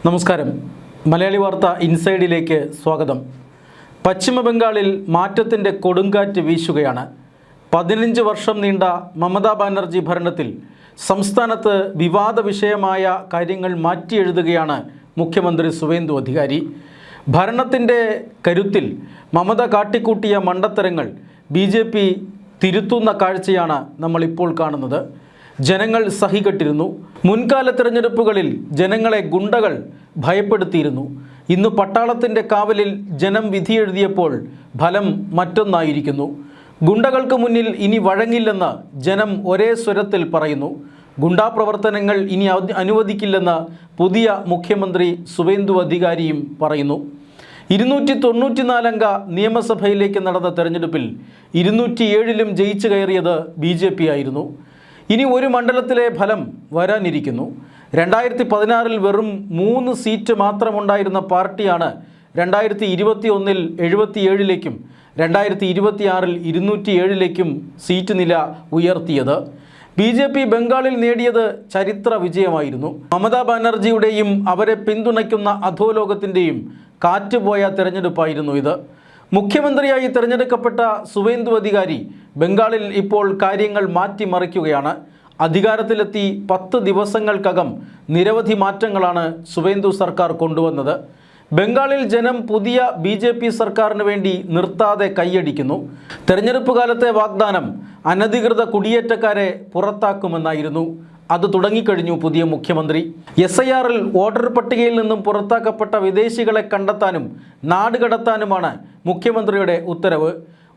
നമസ്കാരം. മലയാളി വാർത്ത ഇൻസൈഡിലേക്ക് സ്വാഗതം. പശ്ചിമ ബംഗാളിൽ മാറ്റത്തിൻ്റെ കൊടുങ്കാറ്റ് വീശുകയാണ്. 15 വർഷം നീണ്ട മമതാ ബാനർജി ഭരണത്തിൽ സംസ്ഥാനത്ത് വിവാദ വിഷയമായ കാര്യങ്ങൾ മാറ്റിയെഴുതുകയാണ് മുഖ്യമന്ത്രി സുവേന്ദു അധികാരി. ഭരണത്തിൻ്റെ കരുത്തിൽ മമത കാട്ടിക്കൂട്ടിയ മണ്ടത്തരങ്ങൾ BJP തിരുത്തുന്ന കാഴ്ചയാണ് നമ്മളിപ്പോൾ കാണുന്നത്. ജനങ്ങൾ സഹികെട്ടിരുന്നു. മുൻകാല തിരഞ്ഞെടുപ്പുകളിൽ ജനങ്ങളെ ഗുണ്ടകൾ ഭയപ്പെടുത്തിയിരുന്നു. ഇന്ന് പട്ടാളത്തിൻ്റെ കാവലിൽ ജനം വിധിയെഴുതിയപ്പോൾ ഫലം മറ്റൊന്നായിരിക്കുന്നു. ഗുണ്ടകൾക്ക് മുന്നിൽ ഇനി വഴങ്ങില്ലെന്ന് ജനം ഒരേ സ്വരത്തിൽ പറയുന്നു. ഗുണ്ടാ പ്രവർത്തനങ്ങൾ ഇനി അനുവദിക്കില്ലെന്ന് പുതിയ മുഖ്യമന്ത്രി സുവേന്ദു അധികാരിയും പറയുന്നു. 294 അംഗ നിയമസഭയിലേക്ക് നടന്ന തെരഞ്ഞെടുപ്പിൽ 207ലും ജയിച്ചു കയറിയത് BJP ആയിരുന്നു. ഇനി ഒരു മണ്ഡലത്തിലെ ഫലം വരാനിരിക്കുന്നു. 2016 വെറും 3 സീറ്റ് മാത്രമുണ്ടായിരുന്ന പാർട്ടിയാണ് 2021 77ലേക്കും 2026 207ലേക്കും സീറ്റ് നില ഉയർത്തിയത്. BJP ബംഗാളിൽ നേടിയത് ചരിത്ര വിജയമായിരുന്നു. മമതാ ബാനർജിയുടെയും അവരെ പിന്തുണയ്ക്കുന്ന അധോലോകത്തിൻ്റെയും കാറ്റുപോയ തെരഞ്ഞെടുപ്പായിരുന്നു ഇത്. മുഖ്യമന്ത്രിയായി തിരഞ്ഞെടുക്കപ്പെട്ട സുവേന്ദു അധികാരി ബംഗാളിൽ ഇപ്പോൾ കാര്യങ്ങൾ മാറ്റിമറിക്കുകയാണ്. അധികാരത്തിലെത്തി 10 ദിവസങ്ങൾക്കകം നിരവധി മാറ്റങ്ങളാണ് സുവേന്ദു സർക്കാർ കൊണ്ടുവന്നത്. ബംഗാളിൽ ജനം പുതിയ BJP സർക്കാരിന് വേണ്ടി നിർത്താതെ കൈയടിക്കുന്നു. തെരഞ്ഞെടുപ്പ് കാലത്തെ വാഗ്ദാനം അനധികൃത കുടിയേറ്റക്കാരെ പുറത്താക്കുമെന്നായിരുന്നു. അത് തുടങ്ങിക്കഴിഞ്ഞു പുതിയ മുഖ്യമന്ത്രി. SIRൽ വോട്ടർ പട്ടികയിൽ നിന്നും പുറത്താക്കപ്പെട്ട വിദേശികളെ കണ്ടെത്താനും നാടുകടത്താനുമാണ് മുഖ്യമന്ത്രിയുടെ ഉത്തരവ്.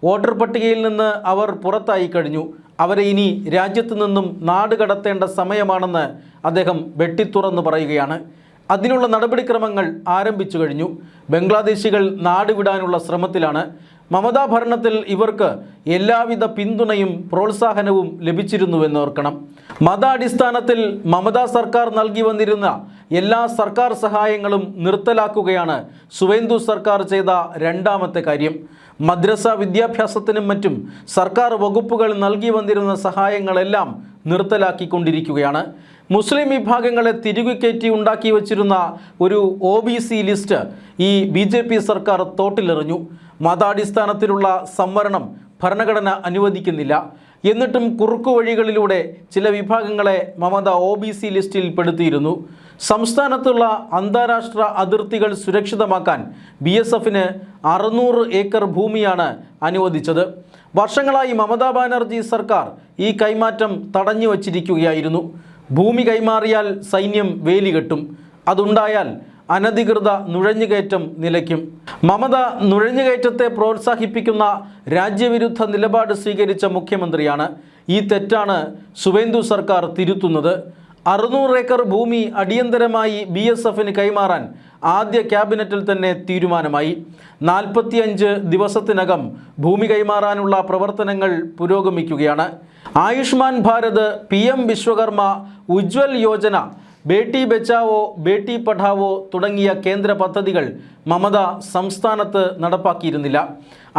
വോട്ടർ പട്ടികയിൽ നിന്ന് അവർ പുറത്തായി കഴിഞ്ഞു. അവരെ ഇനി രാജ്യത്തു നിന്നും നാടുകടത്തേണ്ട സമയമാണെന്ന് അദ്ദേഹം വെട്ടിത്തുറന്ന് പറയുകയാണ്. അതിനുള്ള നടപടിക്രമങ്ങൾ ആരംഭിച്ചു കഴിഞ്ഞു. ബംഗ്ലാദേശികൾ നാടുവിടാനുള്ള ശ്രമത്തിലാണ്. മമതാ ഭരണത്തിൽ ഇവർക്ക് എല്ലാവിധ പിന്തുണയും പ്രോത്സാഹനവും ലഭിച്ചിരുന്നുവെന്ന് ഓർക്കണം. മതാടിസ്ഥാനത്തിൽ മമതാ സർക്കാർ നൽകി വന്നിരുന്ന എല്ലാ സർക്കാർ സഹായങ്ങളും നിർത്തലാക്കുകയാണ് സുവേന്ദു സർക്കാർ ചെയ്ത രണ്ടാമത്തെ കാര്യം. മദ്രസ വിദ്യാഭ്യാസത്തിനും മറ്റും സർക്കാർ വകുപ്പുകൾ നൽകി വന്നിരുന്ന സഹായങ്ങളെല്ലാം നിർത്തലാക്കിക്കൊണ്ടിരിക്കുകയാണ്. മുസ്ലിം വിഭാഗങ്ങളെ തിരികെക്കയറ്റി ഉണ്ടാക്കി വച്ചിരുന്ന ഒരു OBC ലിസ്റ്റ് ഈ BJP സർക്കാർ തോട്ടിലെറിഞ്ഞു. മതാടിസ്ഥാനത്തിലുള്ള സംവരണം ഭരണഘടന അനുവദിക്കുന്നില്ല. എന്നിട്ടും കുറുക്കുവഴികളിലൂടെ ചില വിഭാഗങ്ങളെ മമത OBC ലിസ്റ്റിൽ പെടുത്തിയിരുന്നു. സംസ്ഥാനത്തുള്ള അന്താരാഷ്ട്ര അതിർത്തികൾ സുരക്ഷിതമാക്കാൻ BSFന് 600 ഏക്കർ ഭൂമിയാണ് അനുവദിച്ചത്. വർഷങ്ങളായി മമതാ ബാനർജി സർക്കാർ ഈ കൈമാറ്റം തടഞ്ഞു വച്ചിരിക്കുകയായിരുന്നു. ഭൂമി കൈമാറിയാൽ സൈന്യം വേലികെട്ടും. അതുണ്ടായാൽ അനധികൃത നുഴഞ്ഞുകയറ്റം നിലയ്ക്കും. മമത നുഴഞ്ഞുകയറ്റത്തെ പ്രോത്സാഹിപ്പിക്കുന്ന രാജ്യവിരുദ്ധ നിലപാട് സ്വീകരിച്ച മുഖ്യമന്ത്രിയാണ്. ഈ തെറ്റാണ് സുവേന്ദു സർക്കാർ തിരുത്തുന്നത്. 600 ഏക്കർ ഭൂമി അടിയന്തരമായി BSFന് കൈമാറാൻ ആദ്യ ക്യാബിനറ്റിൽ തന്നെ തീരുമാനമായി. 45 ദിവസത്തിനകം ഭൂമി കൈമാറാനുള്ള പ്രവർത്തനങ്ങൾ പുരോഗമിക്കുകയാണ്. ആയുഷ്മാൻ ഭാരത്, PM വിശ്വകർമ്മ, ഉജ്വൽ യോജന, ബേട്ടി ബച്ചാവോ ബേട്ടി പഠാവോ തുടങ്ങിയ കേന്ദ്ര പദ്ധതികൾ മമത സംസ്ഥാനത്ത് നടപ്പാക്കിയിരുന്നില്ല.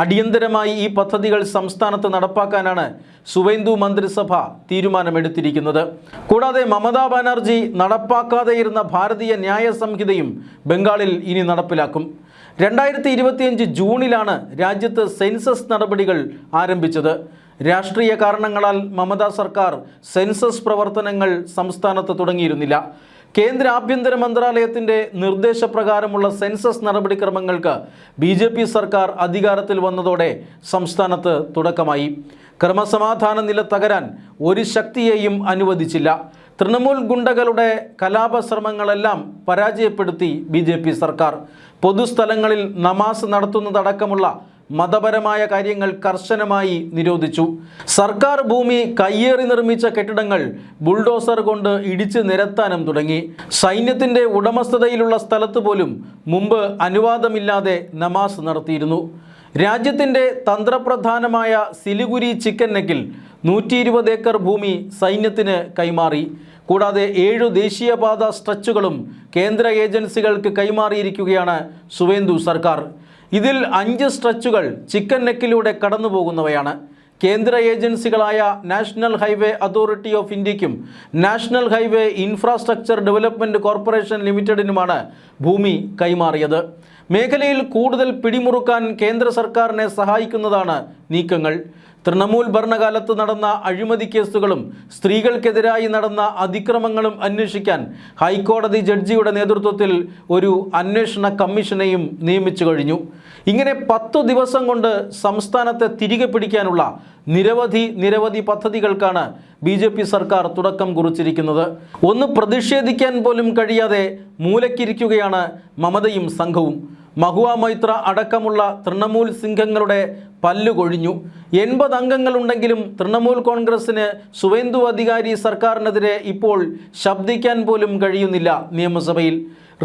അടിയന്തരമായി ഈ പദ്ധതികൾ സംസ്ഥാനത്ത് നടപ്പാക്കാനാണ് സുവേന്ദു മന്ത്രിസഭ തീരുമാനമെടുത്തിരിക്കുന്നത്. കൂടാതെ മമതാ ബാനർജി നടപ്പാക്കാതെയിരുന്ന ഭാരതീയ ന്യായ സംഹിതയും ബംഗാളിൽ ഇനി നടപ്പിലാക്കും. 2025 ജൂണിലാണ് രാജ്യത്ത് സെൻസസ് നടപടികൾ ആരംഭിച്ചത്. രാഷ്ട്രീയ കാരണങ്ങളാൽ മമതാ സർക്കാർ സെൻസസ് പ്രവർത്തനങ്ങൾ സംസ്ഥാനത്ത് തുടങ്ങിയിരുന്നില്ല. കേന്ദ്ര ആഭ്യന്തര മന്ത്രാലയത്തിൻ്റെ നിർദ്ദേശപ്രകാരമുള്ള സെൻസസ് നടപടിക്രമങ്ങൾക്ക് BJP സർക്കാർ അധികാരത്തിൽ വന്നതോടെ സംസ്ഥാനത്ത് തുടക്കമായി. ക്രമസമാധാന നില തകരാൻ ഒരു ശക്തിയെയും അനുവദിച്ചില്ല. തൃണമൂൽ ഗുണ്ടകളുടെ കലാപശ്രമങ്ങളെല്ലാം പരാജയപ്പെടുത്തി BJP സർക്കാർ. പൊതുസ്ഥലങ്ങളിൽ നമാസ് നടത്തുന്നതടക്കമുള്ള മതപരമായ കാര്യങ്ങൾ കർശനമായി നിരോധിച്ചു. സർക്കാർ ഭൂമി കയ്യേറി നിർമ്മിച്ച കെട്ടിടങ്ങൾ ബുൾഡോസർ കൊണ്ട് ഇടിച്ച് നിരത്താനും തുടങ്ങി. സൈന്യത്തിൻ്റെ ഉടമസ്ഥതയിലുള്ള സ്ഥലത്ത് പോലും മുമ്പ് അനുവാദമില്ലാതെ നമാസ് നടത്തിയിരുന്നു. രാജ്യത്തിൻ്റെ തന്ത്രപ്രധാനമായ സിലിഗുരി ചിക്കൻ നെക്കിൽ 120 ഏക്കർ ഭൂമി സൈന്യത്തിന് കൈമാറി. കൂടാതെ 7 ദേശീയപാത സ്ട്രെച്ചുകളും കേന്ദ്ര ഏജൻസികൾക്ക് കൈമാറിയിരിക്കുകയാണ് സുവേന്ദു സർക്കാർ. ഇതിൽ 5 സ്ട്രെച്ചുകൾ ചിക്കൻ നെക്കിലൂടെ കടന്നു പോകുന്നവയാണ്. കേന്ദ്ര ഏജൻസികളായ നാഷണൽ ഹൈവേ അതോറിറ്റി ഓഫ് ഇന്ത്യയ്ക്കും national highway infrastructure development corporation ലിമിറ്റഡിനുമാണ് ഭൂമി കൈമാറിയത്. മേഖലയിൽ കൂടുതൽ പിടിമുറുക്കാൻ കേന്ദ്ര സർക്കാരിനെ സഹായിക്കുന്നതാണ് നീക്കങ്ങൾ. തൃണമൂൽ ഭരണകാലത്ത് നടന്ന അഴിമതി കേസുകളും സ്ത്രീകൾക്കെതിരായി നടന്ന അതിക്രമങ്ങളും അന്വേഷിക്കാൻ ഹൈക്കോടതി ജഡ്ജിയുടെ നേതൃത്വത്തിൽ ഒരു അന്വേഷണ കമ്മീഷനെയും നിയമിച്ചു കഴിഞ്ഞു. ഇങ്ങനെ 10 ദിവസം കൊണ്ട് സംസ്ഥാനത്തെ തിരികെ പിടിക്കാനുള്ള നിരവധി പദ്ധതികൾക്കാണ് BJP സർക്കാർ തുടക്കം കുറിച്ചിരിക്കുന്നത്. ഒന്ന് പ്രതിഷേധിക്കാൻ പോലും കഴിയാതെ മൂലക്കിരിക്കുകയാണ് മമതയും സംഘവും. മഹുവ മൈത്ര അടക്കമുള്ള തൃണമൂൽ സിംഘങ്ങളുടെ പല്ലുകൊഴിഞ്ഞു. 80 അംഗങ്ങളുണ്ടെങ്കിലും തൃണമൂൽ കോൺഗ്രസിന് സുവേന്ദു അധികാരി സർക്കാരിനെതിരെ ഇപ്പോൾ ശബ്ദിക്കാൻ പോലും കഴിയുന്നില്ല. നിയമസഭയിൽ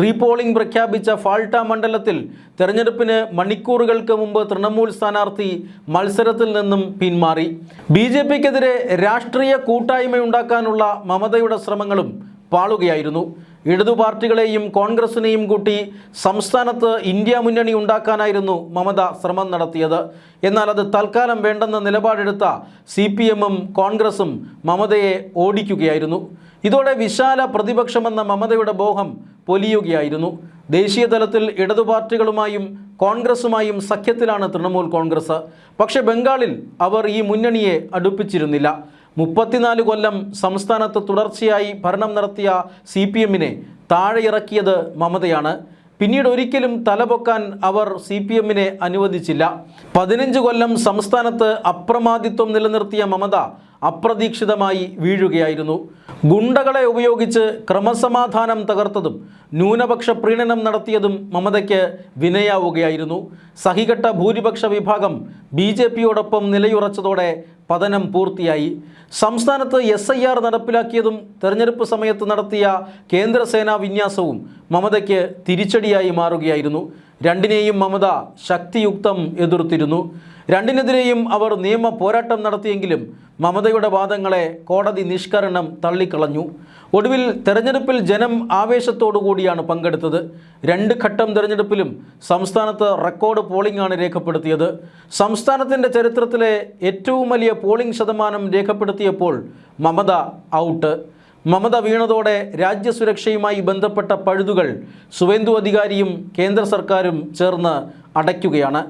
റീപോളിംഗ് പ്രഖ്യാപിച്ച ഫാൾട്ട മണ്ഡലത്തിൽ തെരഞ്ഞെടുപ്പിന് മണിക്കൂറുകൾക്ക് മുമ്പ് തൃണമൂൽ സ്ഥാനാർത്ഥി മത്സരത്തിൽ നിന്നും പിന്മാറി. BJPക്കെതിരെ രാഷ്ട്രീയ കൂട്ടായ്മയുണ്ടാക്കാനുള്ള മമതയുടെ ശ്രമങ്ങളും പാളുകയായിരുന്നു. ഇടതു പാർട്ടികളെയും കോൺഗ്രസിനെയും കൂട്ടി സംസ്ഥാനത്ത് ഇന്ത്യ മുന്നണി ഉണ്ടാക്കാനായിരുന്നു മമത ശ്രമം നടത്തിയത്. എന്നാൽ അത് തൽക്കാലം വേണ്ടെന്ന നിലപാടെടുത്ത CPM-ഉം കോൺഗ്രസും മമതയെ ഓടിക്കുകയായിരുന്നു. ഇതോടെ വിശാല പ്രതിപക്ഷമെന്ന മമതയുടെ മോഹം പൊലിയുകയായിരുന്നു. ദേശീയ തലത്തിൽ ഇടതു പാർട്ടികളുമായും കോൺഗ്രസുമായും സഖ്യത്തിലാണ് തൃണമൂൽ കോൺഗ്രസ്. പക്ഷേ ബംഗാളിൽ അവർ ഈ മുന്നണിയെ അടുപ്പിച്ചിരുന്നില്ല. 34 കൊല്ലം സംസ്ഥാനത്ത് തുടർച്ചയായി ഭരണം നടത്തിയ CPM-നെ താഴെ ഇറക്കിയത് മമതയാണ്. പിന്നീട് ഒരിക്കലും തലപൊക്കാൻ അവർ CPM-നെ അനുവദിച്ചില്ല. 15 കൊല്ലം സംസ്ഥാനത്ത് അപ്രമാദിത്വം നിലനിർത്തിയ മമത അപ്രതീക്ഷിതമായി വീഴുകയായിരുന്നു. ഗുണ്ടകളെ ഉപയോഗിച്ച് ക്രമസമാധാനം തകർത്തതും ന്യൂനപക്ഷ പ്രീണനം നടത്തിയതും മമതയ്ക്ക് വിനയാവുകയായിരുന്നു. സഹികെട്ട ഭൂരിപക്ഷ വിഭാഗം BJPയോടൊപ്പം നിലയുറച്ചതോടെ പതനം പൂർത്തിയായി. സംസ്ഥാനത്ത് SIR നടപ്പിലാക്കിയതും തെരഞ്ഞെടുപ്പ് സമയത്ത് നടത്തിയ കേന്ദ്രസേനാ വിന്യാസവും മമതയ്ക്ക് തിരിച്ചടിയായി മാറുകയായിരുന്നു. രണ്ടിനെയും മമത ശക്തിയുക്തം എതിർത്തിരുന്നു. രണ്ടിനെതിരെയും അവർ നിയമ പോരാട്ടം നടത്തിയെങ്കിലും മമതയുടെ വാദങ്ങളെ കോടതി നിഷ്കരണം തള്ളിക്കളഞ്ഞു. ഒടുവിൽ തെരഞ്ഞെടുപ്പിൽ ജനം ആവേശത്തോടുകൂടിയാണ് പങ്കെടുത്തത്. 2 ഘട്ടം തെരഞ്ഞെടുപ്പിലും സംസ്ഥാനത്ത് റെക്കോർഡ് പോളിംഗാണ് രേഖപ്പെടുത്തിയത്. സംസ്ഥാനത്തിൻ്റെ ചരിത്രത്തിലെ ഏറ്റവും വലിയ പോളിംഗ് ശതമാനം രേഖപ്പെടുത്തിയപ്പോൾ മമത ഔട്ട്. മമത വീണതോടെ രാജ്യസുരക്ഷയുമായി ബന്ധപ്പെട്ട പഴുതുകൾ സുവേന്ദു അധികാരിയും കേന്ദ്ര സർക്കാരും ചേർന്ന് അടയ്ക്കുകയാണ്.